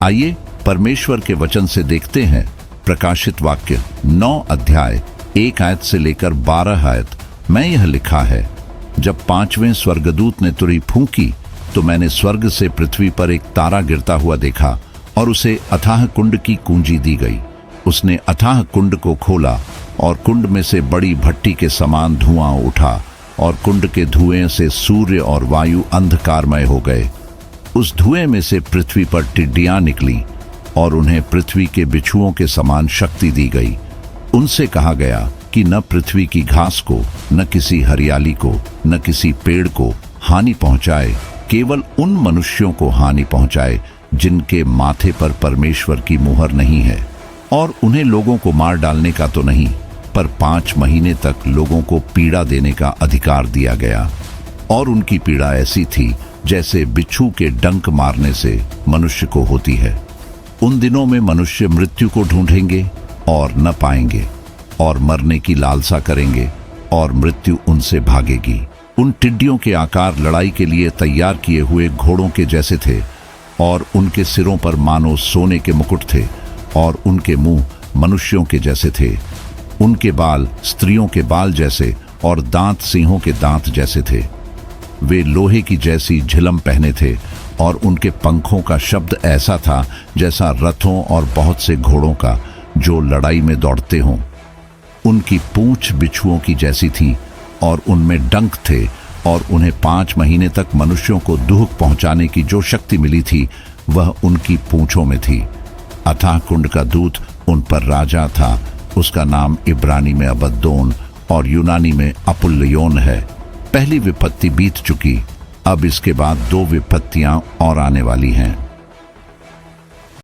आइए परमेश्वर के वचन से देखते हैं प्रकाशित वाक्य 9 अध्याय 1 आयत से लेकर 12 आयत में यह लिखा है, जब 5वें स्वर्गदूत ने तुरही फूंकी तो मैंने स्वर्ग से पृथ्वी पर एक तारा गिरता हुआ देखा और उसे अथाह कुंड की कुंजी दी गई। उसने अथाह कुंड को खोला और कुंड में से बड़ी भट्टी के समान धुआं उठा और कुंड के धुएं से सूर्य और वायु अंधकारमय हो गए। उस धुएं में से पृथ्वी पर टिड्डियां निकली और उन्हें पृथ्वी के बिच्छुओं के समान शक्ति दी गई। उनसे कहा गया कि न पृथ्वी की घास को, न किसी हरियाली को, न किसी पेड़ को हानि पहुंचाए, केवल उन मनुष्यों को हानि पहुंचाए जिनके माथे पर परमेश्वर की मुहर नहीं है। और उन्हें लोगों को मार डालने का तो नहीं, पर 5 महीने तक लोगों को पीड़ा देने का अधिकार दिया गया। और उनकी पीड़ा ऐसी थी जैसे बिच्छू के डंक मारने से मनुष्य को होती है। उन दिनों में मनुष्य मृत्यु को ढूंढेंगे और न पाएंगे, और मरने की लालसा करेंगे और मृत्यु उनसे भागेगी। उन टिड्डियों के आकार लड़ाई के लिए तैयार किए हुए घोड़ों के जैसे थे, और उनके सिरों पर मानो सोने के मुकुट थे, और उनके मुंह मनुष्यों के जैसे थे। उनके बाल स्त्रियों के बाल जैसे और दांत सिंहों के दांत जैसे थे। वे लोहे की जैसी झिलम पहने थे, और उनके पंखों का शब्द ऐसा था जैसा रथों और बहुत से घोड़ों का जो लड़ाई में दौड़ते हों। उनकी पूंछ बिच्छुओं की जैसी थी, और उनमें डंक थे, और उन्हें 5 महीने तक मनुष्यों को दुख पहुंचाने की जो शक्ति मिली थी वह उनकी पूंछों में थी। अथाह कुंड का दूत उन पर राजा था। उसका नाम इब्रानी में अबद्दोन और यूनानी में अपुल्लयोन है। पहली विपत्ति बीत चुकी, अब इसके बाद 2 विपत्तियां और आने वाली हैं।